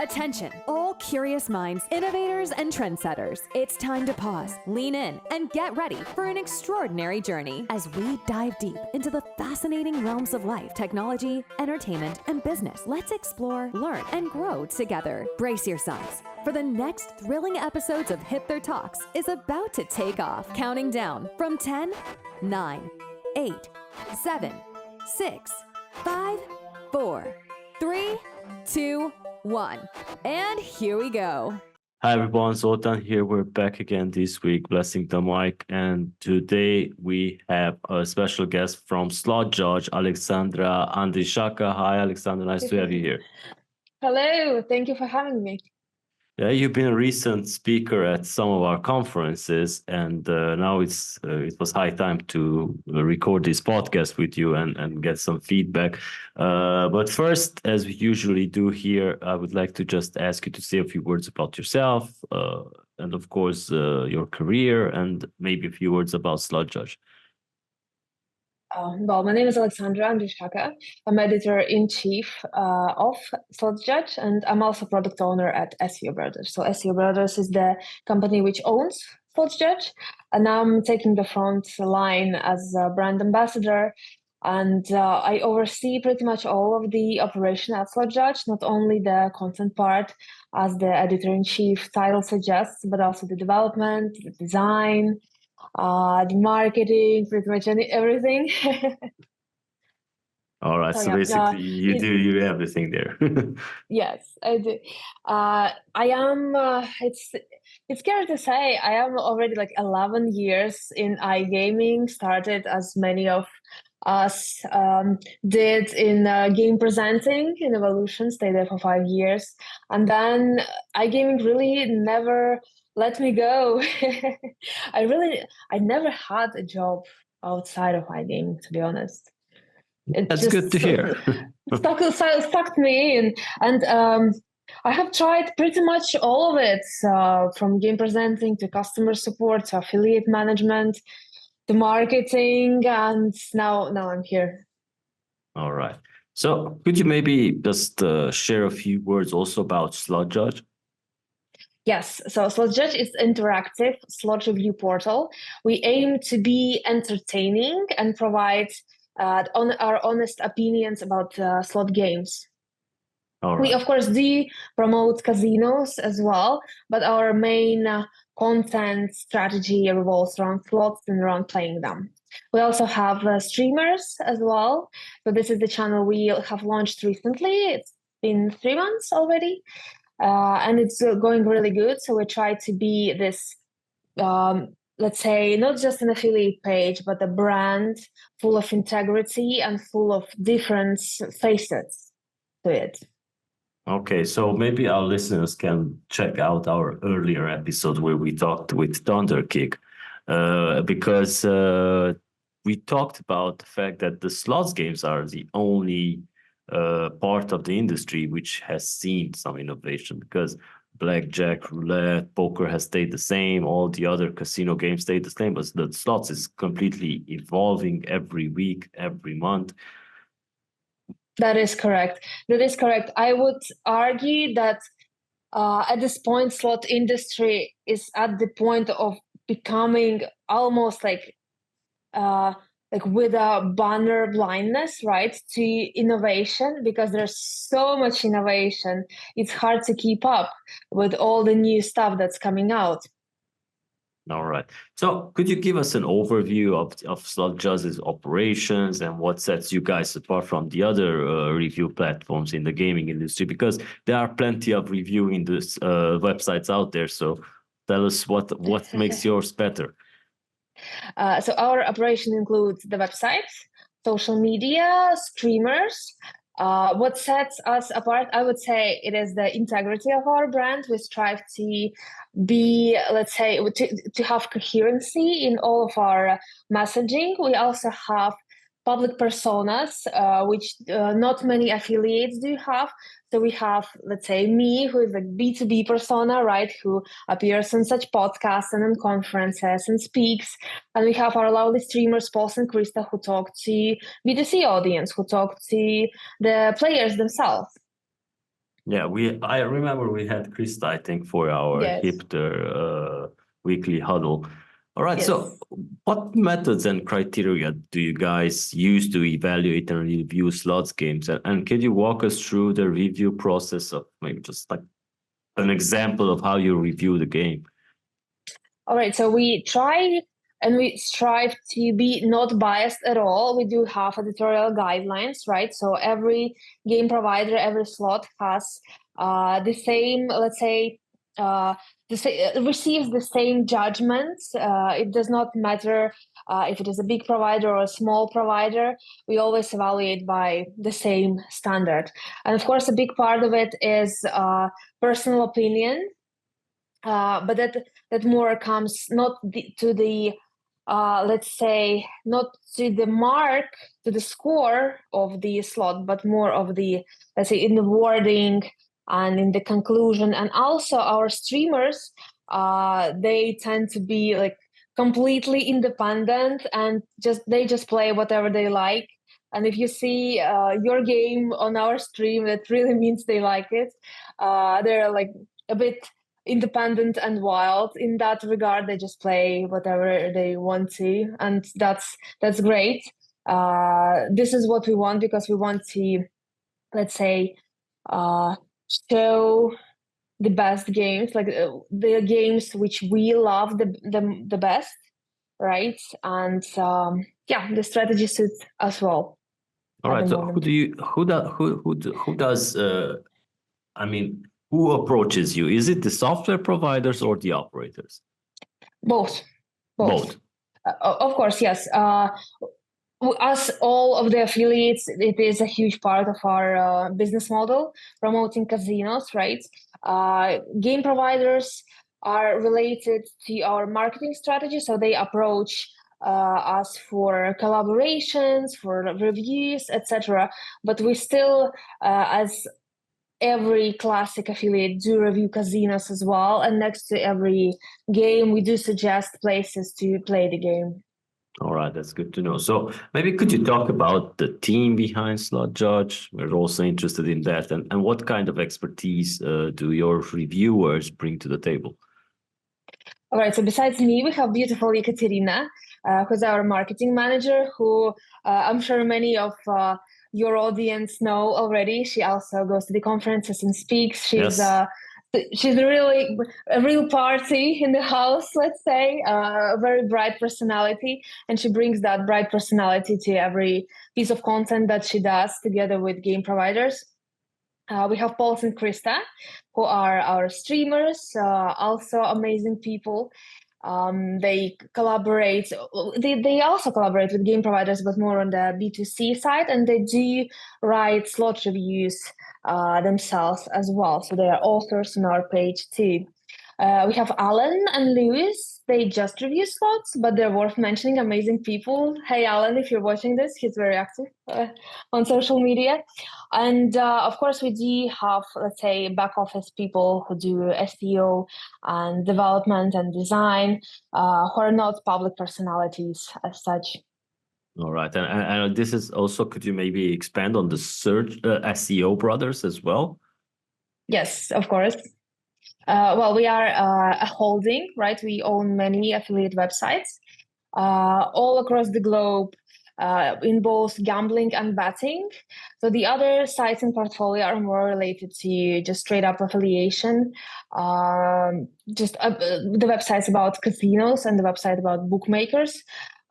Attention, all curious minds, innovators, and trendsetters. It's time to pause, lean in, and get ready for an extraordinary journey as we dive deep into the fascinating realms of life, technology, entertainment, and business. Let's explore, learn, and grow together. Brace yourselves, for the next thrilling episodes of Hipther Talks is about to take off. Counting down from 10, 9, 8, 7, 6, 5, 4, 3, 2, 1. And here we go. Hi everyone, Zoltan here. We're back again this week, blessing the mic. And today we have a special guest from Slotsjudge, Aleksandra Andrišaka. Hi Aleksandra, nice to have you here. Hello, thank you for having me. Yeah, you've been a recent speaker at some of our conferences, and now it was high time to record this podcast with you and get some feedback. But first, as we usually do here, I would like to just ask you to say a few words about yourself, and of course your career, and maybe a few words about Slotsjudge. Well, my name is Aleksandra Andrišaka. I'm editor-in-chief of Slotsjudge, and I'm also product owner at S3-Ep24. So S3-Ep24 is the company which owns Slotsjudge, and I'm taking the front line as a brand ambassador. And I oversee pretty much all of the operation at Slotsjudge, not only the content part, as the editor-in-chief title suggests, but also the development, the design, the marketing, pretty much everything. All right, so basically you do everything there. Yes, I do. I am. It's scary to say. I am already like 11 years in iGaming. Started as many of us did in game presenting in Evolution. Stayed there for 5 years, and then iGaming really never let me go. I never had a job outside of iGaming, to be honest. That's good to hear. stuck me in, and I have tried pretty much all of it, from game presenting to customer support to affiliate management to marketing, and now I'm here. All right. So could you maybe just share a few words also about Slotsjudge? Yes, so Slotsjudge is interactive slot review portal. We aim to be entertaining and provide on our honest opinions about slot games. Right. We, of course, do promote casinos as well, but our main content strategy revolves around slots and around playing them. We also have streamers as well. So this is the channel we have launched recently. It's been 3 months already. And it's going really good. So we try to be this, let's say, not just an affiliate page, but a brand full of integrity and full of different facets to it. Okay, so maybe our listeners can check out our earlier episode where we talked with Thunderkick, because we talked about the fact that the slots games are the only part of the industry which has seen some innovation, because blackjack, roulette, poker has stayed the same, all the other casino games stayed the same, but the slots is completely evolving every week, every month. That is correct. I would argue that at this point, slot industry is at the point of becoming almost like with a banner blindness, right, to innovation, because there's so much innovation. It's hard to keep up with all the new stuff that's coming out. All right. So could you give us an overview of Slotsjudge's operations and what sets you guys apart from the other review platforms in the gaming industry? Because there are plenty of reviewing this websites out there. So tell us what makes yours better. So our operation includes the website, social media, streamers. What sets us apart, I would say, it is the integrity of our brand. We strive to be, let's say, to have coherency in all of our messaging. We also have public personas, which not many affiliates do have. So we have, let's say, me, who is a B2B persona, right, who appears on such podcasts and on conferences and speaks. And we have our lovely streamers, Paul and Krista, who talk to B2C audience, who talk to the players themselves. Yeah, I remember we had Krista, I think, for our Yes. Hipther weekly huddle. All right, Yes. so what methods and criteria do you guys use to evaluate and review slots games? And can you walk us through the review process of maybe just like an example of how you review the game? All right, so we try and we strive to be not biased at all. We do have editorial guidelines, right? So every game provider, every slot has the same, let's say, receives the same judgments. It does not matter if it is a big provider or a small provider. We always evaluate by the same standard. And of course, a big part of it is personal opinion. But that more comes not to the let's say not to the mark, to the score of the slot, but more of the, let's say, in the wording and in the conclusion. And also our streamers, they tend to be like completely independent and they just play whatever they like. And if you see your game on our stream, that really means they like it. They're like a bit independent and wild in that regard. They just play whatever they want to, and that's great. This is what we want, because we want to, let's say, show the best games, like the games which we love the best, right? And yeah, the strategy suits us well. All right, so who does I mean, who approaches you? Is it the software providers or the operators? Both. Both. Of course, yes. Us, all of the affiliates, it is a huge part of our business model, promoting casinos, right? Game providers are related to our marketing strategy, so they approach us for collaborations, for reviews, etc. But we still, as every classic affiliate, do review casinos as well, and next to every game we do suggest places to play the game. All right, that's good to know. So maybe could you talk about the team behind Slotsjudge? We're also interested in that, and what kind of expertise do your reviewers bring to the table? All right, so besides me, we have beautiful Ekaterina, who's our marketing manager, who I'm sure many of your audience know already. She also goes to the conferences and speaks. She's really a real party in the house, let's say, a very bright personality, and she brings that bright personality to every piece of content that she does together with game providers. We have Paul and Krista, who are our streamers, also amazing people. They collaborate. They also collaborate with game providers, but more on the B2C side, and they do write slot reviews themselves as well. So they are authors on our page too. We have Alan and Lewis. They just review slots, but they're worth mentioning. Amazing people. Hey, Alan, if you're watching this, he's very active on social media. And of course, we do have, let's say, back office people who do SEO and development and design, who are not public personalities as such. All right. And this is also, could you maybe expand on the search SEO brothers as well? Yes, of course. Well, we are a holding, right? We own many affiliate websites all across the globe in both gambling and betting. So the other sites in portfolio are more related to just straight up affiliation. The websites about casinos and the website about bookmakers.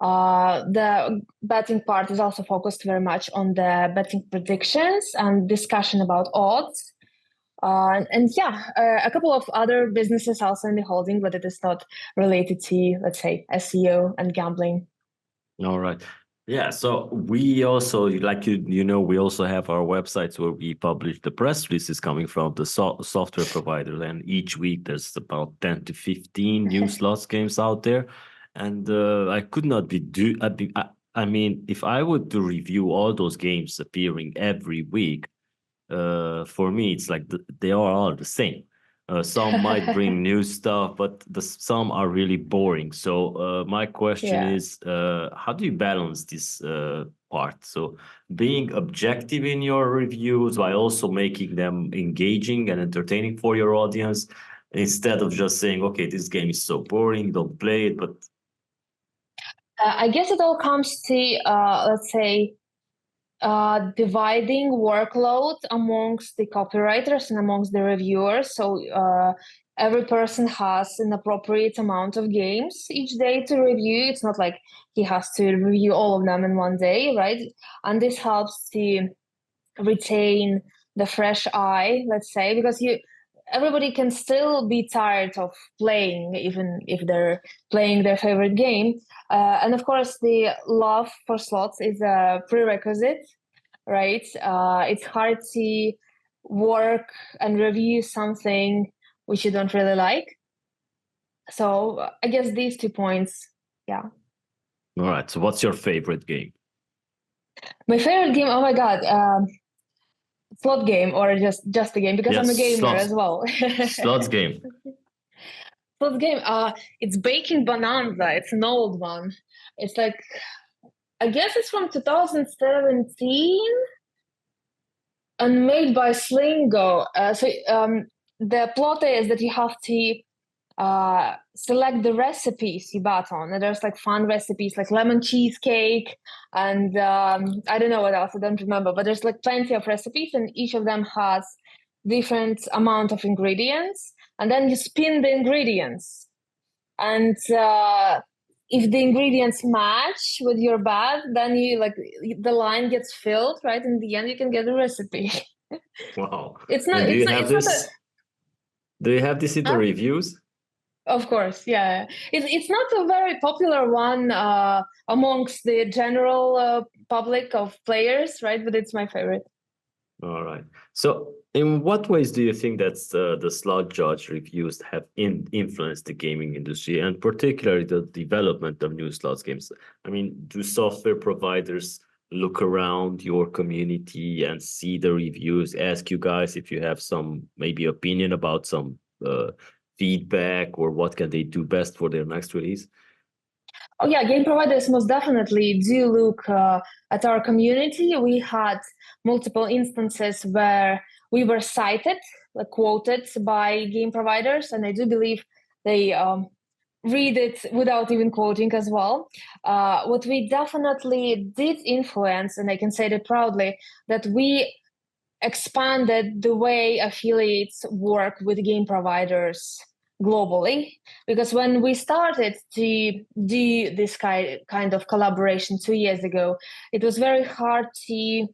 The betting part is also focused very much on the betting predictions and discussion about odds. A couple of other businesses also in the holding, but it is not related to, let's say, SEO and gambling. All right. Yeah. So we also, like we also have our websites where we publish the press releases coming from the software providers, and each week there's about 10 to 15 new slots games out there, and I could not I mean, if I were to review all those games appearing every week. For me, it's like they are all the same. Some might bring new stuff, but some are really boring. So my question Yeah. is, how do you balance this part? So being objective in your reviews while also making them engaging and entertaining for your audience, instead of just saying, okay, this game is so boring, don't play it. But I guess it all comes to, let's say, dividing workload amongst the copywriters and amongst the reviewers. So every person has an appropriate amount of games each day to review. It's not like he has to review all of them in one day, right? And this helps to retain the fresh eye, let's say, because everybody can still be tired of playing, even if they're playing their favorite game. And of course, the love for slots is a prerequisite, right? It's hard to work and review something which you don't really like. So I guess these 2 points, yeah. all right. So what's your favorite game? My favorite game, oh my God, slot game or just a game, because I'm a gamer slots, as well. slots game. Slot game, it's Baking Bonanza. It's an old one. It's like, I guess it's from 2017 and made by Slingo. The plot is that you have to select the recipes you bet on. And there's like fun recipes like lemon cheesecake and I don't know what else, I don't remember, but there's like plenty of recipes and each of them has different amount of ingredients, and then you spin the ingredients, and if the ingredients match with your bet, then you like the line gets filled, right? In the end you can get a recipe. Wow. It's not, And do it's you not, have it's not this? a, Do you have this in the reviews? of course, yeah. It's not a very popular one amongst the general public of players, right? But it's my favorite. All right. So, in what ways do you think that the Slotsjudge reviews have influenced the gaming industry, and particularly the development of new slots games? I mean, do software providers look around your community and see the reviews, ask you guys if you have some maybe opinion about some feedback, or what can they do best for their next release? Oh yeah, game providers most definitely do look at our community. We had multiple instances where we were cited, like quoted by game providers, and I do believe they read it without even quoting as well. What we definitely did influence, and I can say that proudly, that we expanded the way affiliates work with game providers globally, because when we started to do this kind of collaboration 2 years ago, it was very hard to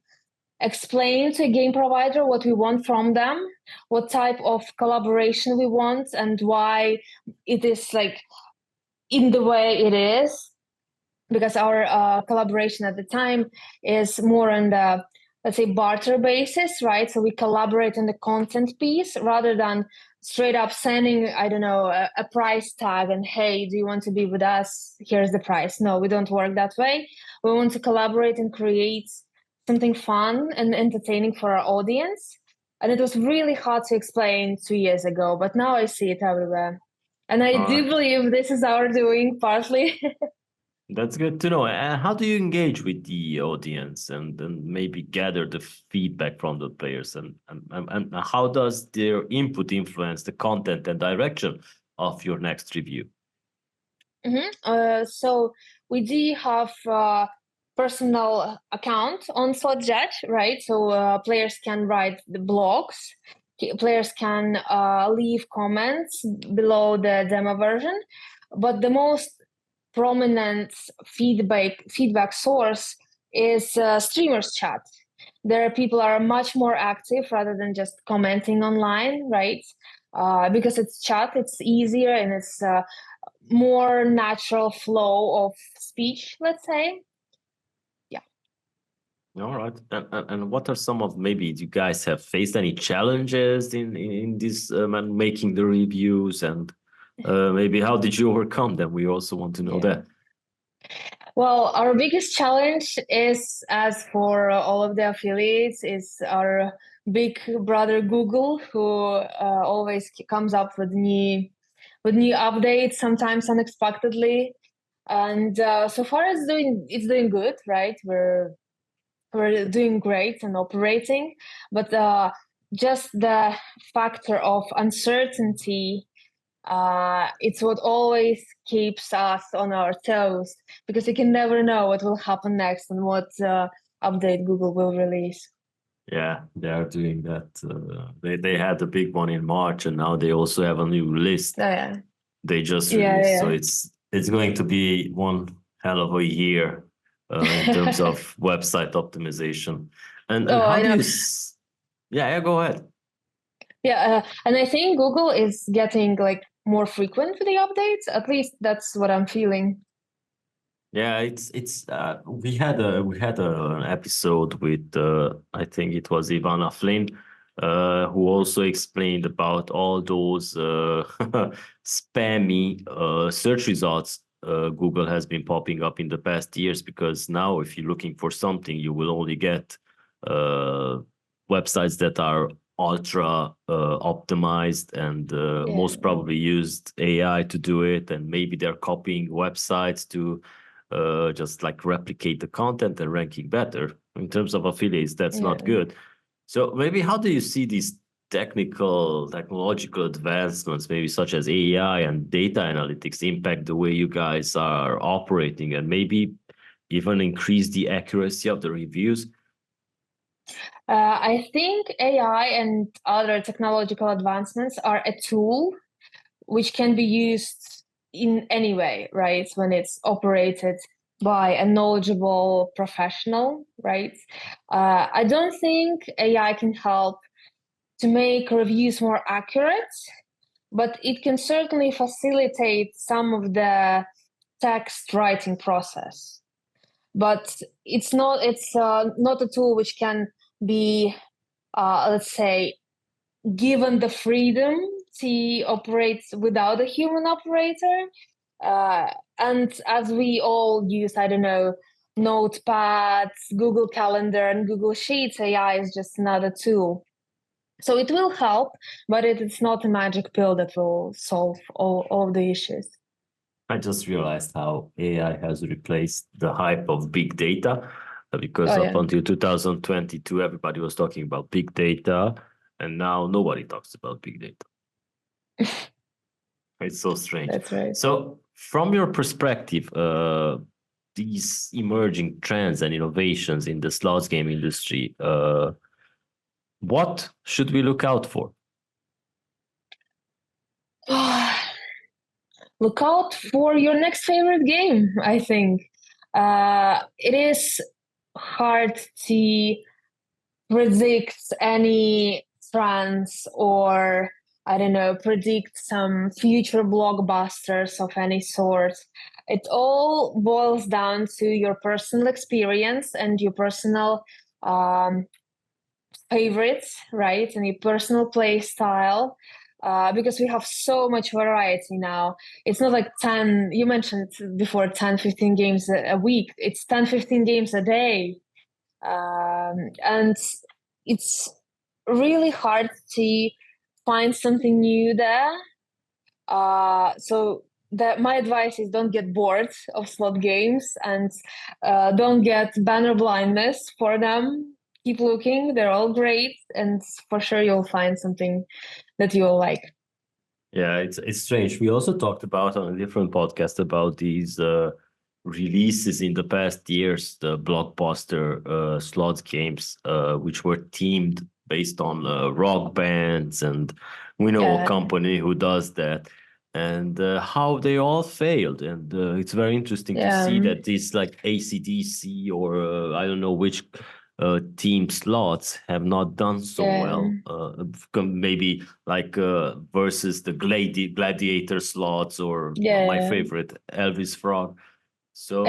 explain to a game provider what we want from them, what type of collaboration we want, and why it is like in the way it is, because our collaboration at the time is more on the, let's say, barter basis, right? So we collaborate on the content piece rather than straight up sending, I don't know, a price tag and, hey, do you want to be with us? Here's the price. No, we don't work that way. We want to collaborate and create something fun and entertaining for our audience. And it was really hard to explain 2 years ago, but now I see it everywhere. And I do believe this is our doing partly. That's good to know. And how do you engage with the audience and maybe gather the feedback from the players? And how does their input influence the content and direction of your next review? So we do have a personal account on Slotsjudge, right? So players can write the blogs. Players can leave comments below the demo version. But the most prominent feedback source is streamers chat. There people are much more active rather than just commenting online, right? Because it's chat, it's easier and it's more natural flow of speech, let's say. Yeah. All right. And what are some of, maybe you guys have faced any challenges in this making the reviews, and maybe how did you overcome them? We also want to know that. Well, our biggest challenge is, as for all of the affiliates, is our big brother Google, who always comes up with new updates, sometimes unexpectedly. And so far it's doing good, right? We're doing great and operating, but just the factor of uncertainty, it's what always keeps us on our toes, because you can never know what will happen next and what update Google will release. Yeah, they are doing that. They had a big one in March, and now they also have a new list. Oh, yeah. They just Yeah, released, yeah. so it's going to be one hell of a year in terms of website optimization. And Oh, how I do know. you? Yeah, go ahead. Yeah, and I think Google is getting like more frequent with the updates. At least that's what I'm feeling. Yeah, it's we had an episode with I think it was Ivana Flynn, who also explained about all those spammy search results Google has been popping up in the past years, because now if you're looking for something, you will only get uh, websites that are ultra optimized and Yeah. most probably used AI to do it, and maybe they're copying websites to just like replicate the content and ranking better. In terms of affiliates, that's not Yeah. good. So maybe how do you see these technological advancements, maybe such as AI and data analytics, impact the way you guys are operating, and maybe even increase the accuracy of the reviews? I think AI and other technological advancements are a tool which can be used in any way, right? When it's operated by a knowledgeable professional, right? I don't think AI can help to make reviews more accurate, but it can certainly facilitate some of the text writing process. But it's not a tool which can be, let's say, given the freedom to operate without a human operator. And as we all use, I don't know, notepads, Google Calendar, and Google Sheets, AI is just another tool. So it will help, but it's not a magic pill that will solve all of the issues. I just realized how AI has replaced the hype of big data, because Oh, up yeah. until 2022, everybody was talking about big data, and now nobody talks about big data. It's so strange. That's right. So, from your perspective, these emerging trends and innovations in the slots game industry, what should we look out for? Look out for your next favorite game, I think. It is hard to predict any trends, or, I don't know, predict some future blockbusters of any sort. It all boils down to your personal experience and your personal favorites, right? And your personal play style. Because we have so much variety now. It's not like 10, you mentioned before, 10, 15 games a week. It's 10, 15 games a day. And it's really hard to find something new there. So my advice is, don't get bored of slot games, and don't get banner blindness for them. Keep looking, they're all great, and for sure you'll find something that you'll like. Yeah, it's strange. We also talked about on a different podcast about these releases in the past years, the blockbuster slots games, which were themed based on rock bands, and we know a company who does that, and how they all failed. And it's very interesting to see that these like AC/DC or I don't know which team slots have not done so well. Maybe like versus the gladiator slots, or my favorite, Elvis Frog. So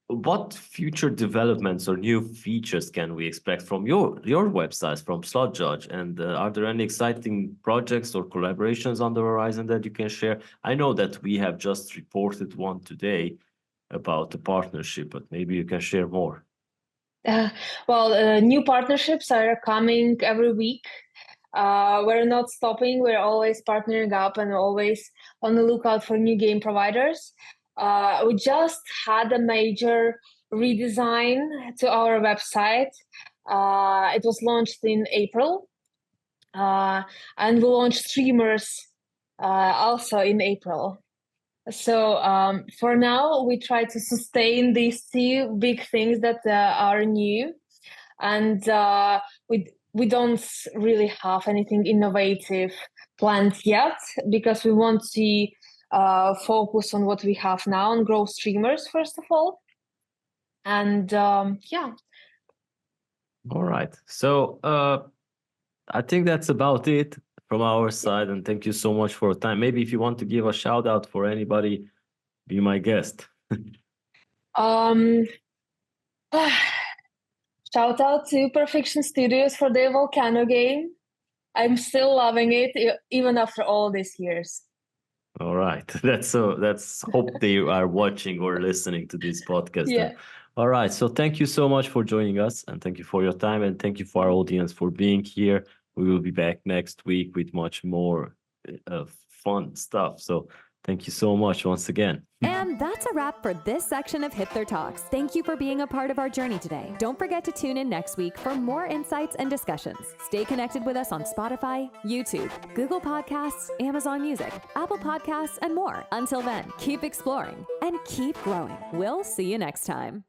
what future developments or new features can we expect from your websites, from Slotsjudge? And are there any exciting projects or collaborations on the horizon that you can share? I know that we have just reported one today about the partnership, but maybe you can share more. New partnerships are coming every week. We're not stopping. We're always partnering up and always on the lookout for new game providers. We just had a major redesign to our website. It was launched in April, and we launched streamers also in April. So for now, we try to sustain these two big things that are new, and we don't really have anything innovative planned yet because we want to focus on what we have now and grow streamers first of all. And yeah. All right. So I think that's about it from our side, and thank you so much for your time. Maybe if you want to give a shout out for anybody, be my guest. Shout out to Perfection Studios for their Volcano game. I'm still loving it even after all these years. All right. Let's hope they are watching or listening to this podcast. Yeah. All right. So thank you so much for joining us, and thank you for your time, and thank you for our audience for being here. We will be back next week with much more fun stuff. So thank you so much once again. And that's a wrap for this section of Hipther Talks. Thank you for being a part of our journey today. Don't forget to tune in next week for more insights and discussions. Stay connected with us on Spotify, YouTube, Google Podcasts, Amazon Music, Apple Podcasts, and more. Until then, keep exploring and keep growing. We'll see you next time.